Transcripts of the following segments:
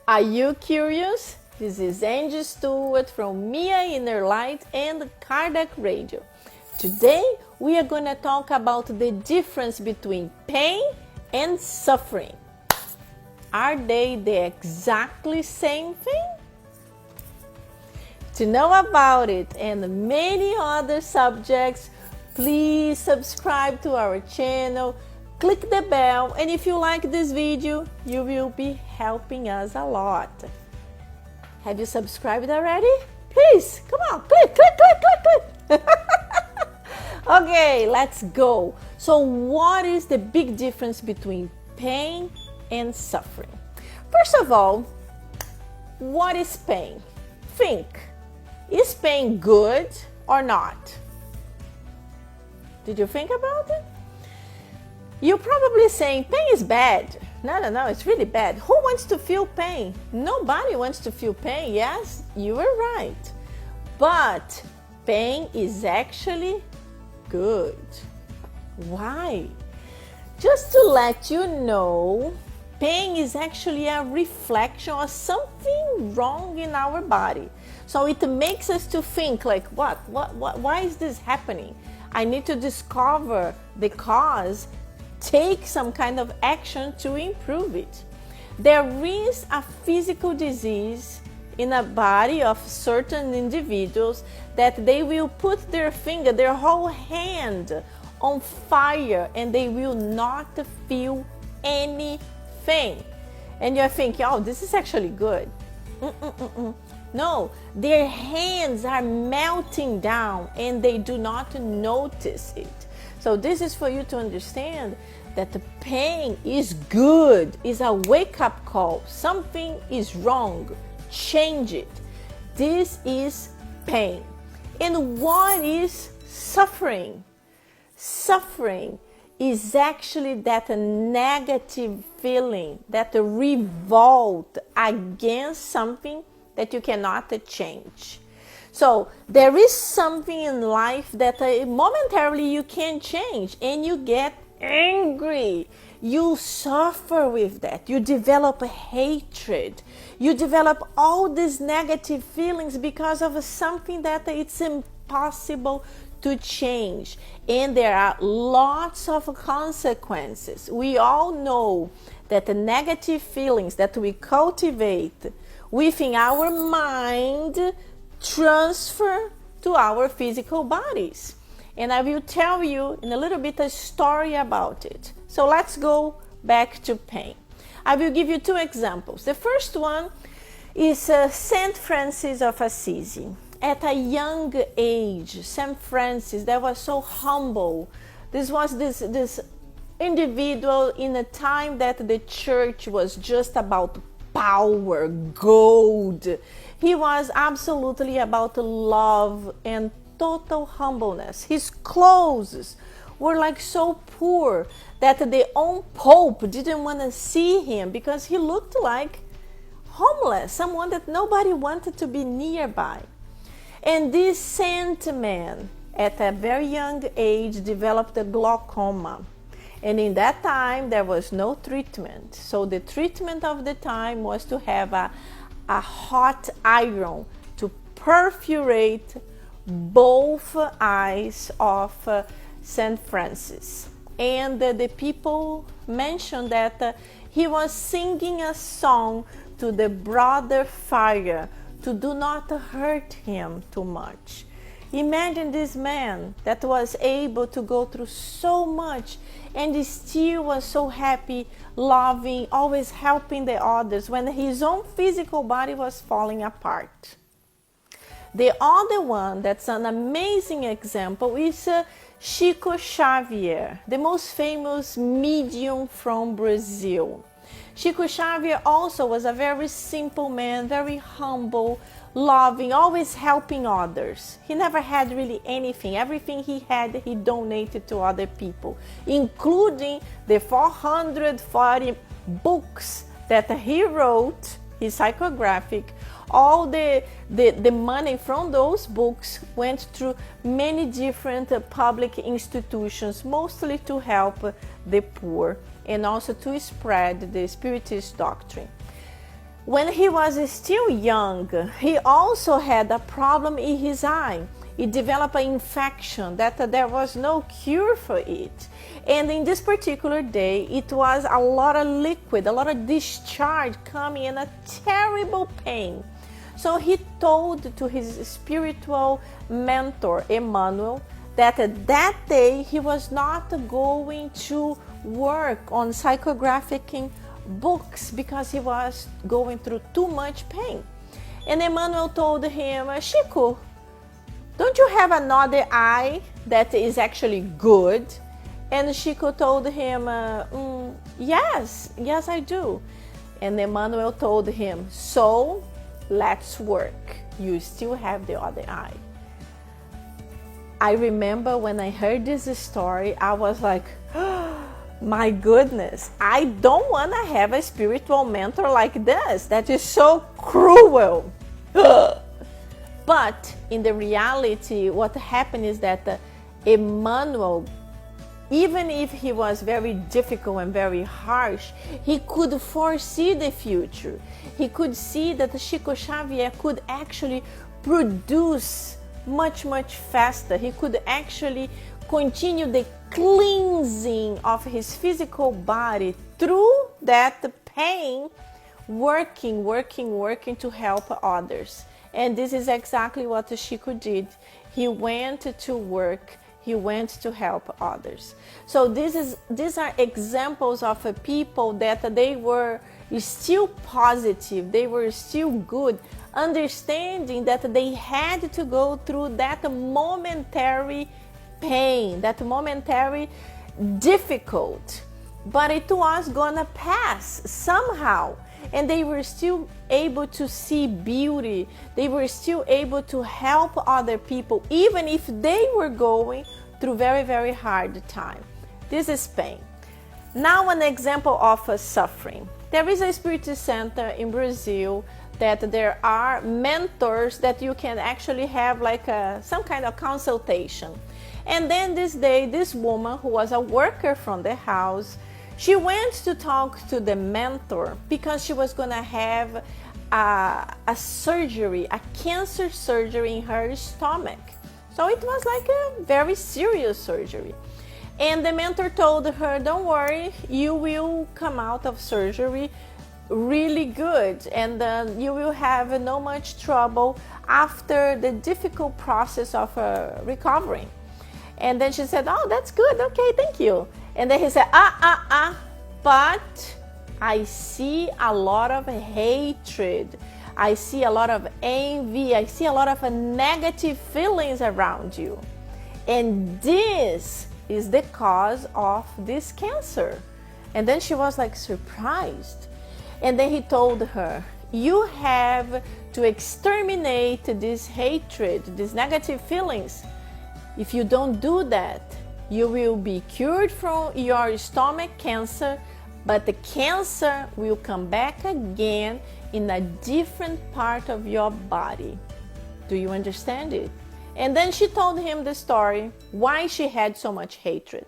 Are you curious? This is Angie Stewart from Mia InnerLight and Kardec Radio. Today we are going to talk about the difference between pain and suffering. Are they the exactly same thing? To know about it and many other subjects, please subscribe to our channel, click the bell, and if you like this video, you will be helping us a lot. Have you subscribed already? Please, come on, click. Okay, let's go. So what is the big difference between pain and suffering? First of all, what is pain? Think. Is pain good or not? Did you think about it? You're probably saying pain is bad. No, it's really bad. Who wants to feel pain? Nobody wants to feel pain. Yes, you were right. But pain is actually good. Why? Just to let you know, pain is actually a reflection of something wrong in our body. So it makes us to think like, why is this happening? I need to discover the cause, take some kind of action to improve it. There is a physical disease in a body of certain individuals that they will put their finger, their whole hand on fire and they will not feel anything. And you're thinking, oh, this is actually good. No, their hands are melting down and they do not notice it. So this is for you to understand that the pain is good, is a wake-up call. Something is wrong. Change it. This is pain. And what is suffering? Suffering is actually that negative feeling, that revolt against something that you cannot change. So there is something in life that momentarily you can change and you get angry. You suffer with that. You develop a hatred. You develop all these negative feelings because of something that it's impossible to change. And there are lots of consequences. We all know that the negative feelings that we cultivate within our mind transfer to our physical bodies. And I will tell you in a little bit a story about it. So let's go back to pain. I will give you two examples. The first one is Saint Francis of Assisi. At a young age, Saint Francis, that was so humble. This was this individual in a time that the church was just about power, gold. He was absolutely about love and total humbleness. His clothes were like so poor that the own Pope didn't want to see him because he looked like homeless, someone that nobody wanted to be nearby. And this saint man, at a very young age, developed a glaucoma. And in that time, there was no treatment. So the treatment of the time was to have a hot iron to perforate both eyes of Saint Francis. And the people mentioned that he was singing a song to the brother fire to do not hurt him too much. Imagine this man that was able to go through so much and still was so happy, loving, always helping the others when his own physical body was falling apart. The other one that's an amazing example is Chico Xavier, the most famous medium from Brazil. Chico Xavier also was a very simple man, very humble, loving, always helping others. He never had really anything. Everything he had, he donated to other people, including the 440 books that he wrote, his psychographic. All the money from those books went through many different public institutions, mostly to help the poor and also to spread the Spiritist doctrine. When he was still young, he also had a problem in his eye. It developed an infection that there was no cure for it. And in this particular day, it was a lot of liquid, a lot of discharge coming in a terrible pain. So he told to his spiritual mentor, Emmanuel, that that day he was not going to work on psychographic books because he was going through too much pain. And Emmanuel told him, Chico, don't you have another eye that is actually good? And Chico told him, yes, I do. And Emmanuel told him, so let's work. You still have the other eye. I remember when I heard this story, I was like, oh, my goodness, I don't want to have a spiritual mentor like this. That is so cruel. But in the reality, what happened is that Emmanuel, even if he was very difficult and very harsh, he could foresee the future. He could see that Chico Xavier could actually produce much faster. He could actually continue the cleansing of his physical body through that pain, working to help others. And this is exactly what Chico did. He went to work. He went to help others. So these are examples of people that they were still positive, they were still good, understanding that they had to go through that momentary pain, that momentary difficult, but it was gonna pass somehow. And they were still able to see beauty. They were still able to help other people, even if they were going through very hard time. This is pain. Now an example of a suffering. There is a spirit center in Brazil that there are mentors that you can actually have like some kind of consultation. And then this day, this woman who was a worker from the house, she went to talk to the mentor because she was going to have a surgery, a cancer surgery in her stomach. So it was like a very serious surgery. And the mentor told her, don't worry, you will come out of surgery really good, and you will have no much trouble after the difficult process of recovering. And then she said, oh, that's good. Okay, thank you. And then he said, but I see a lot of hatred. I see a lot of envy. I see a lot of negative feelings around you. And this is the cause of this cancer. And then she was like surprised. And then he told her, you have to exterminate this hatred, these negative feelings. If you don't do that, you will be cured from your stomach cancer, but the cancer will come back again in a different part of your body. Do you understand it? And then she told him the story, why she had so much hatred.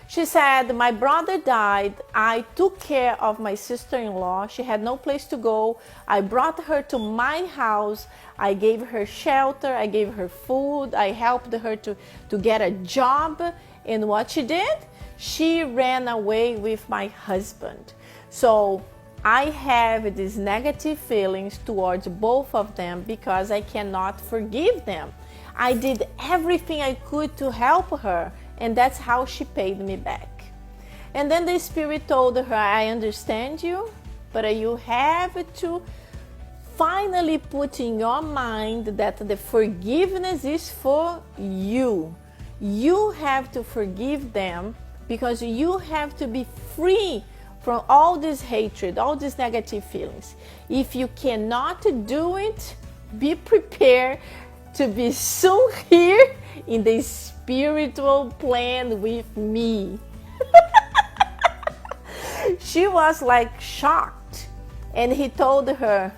She said, my brother died. I took care of my sister-in-law. She had no place to go. I brought her to my house. I gave her shelter. I gave her food. I helped her to get a job. And what she did? She ran away with my husband. So I have these negative feelings towards both of them because I cannot forgive them. I did everything I could to help her, and that's how she paid me back. And then the spirit told her, I understand you, but you have to finally put in your mind that the forgiveness is for you. You have to forgive them because you have to be free from all this hatred, all these negative feelings. If you cannot do it, be prepared to be soon here in the spiritual plan with me. She was like shocked, and he told her,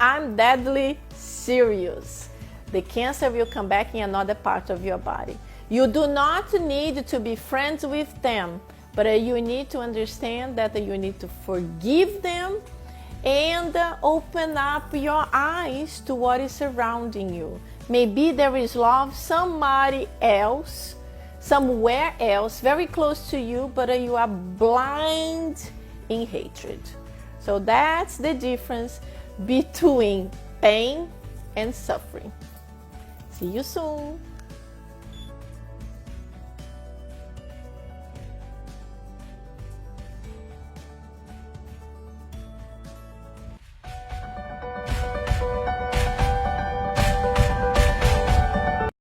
I'm deadly serious. The cancer will come back in another part of your body. You do not need to be friends with them, but you need to understand that you need to forgive them and open up your eyes to what is surrounding you. Maybe there is love somewhere else, very close to you, but you are blind in hatred. So that's the difference between pain and suffering. See you soon.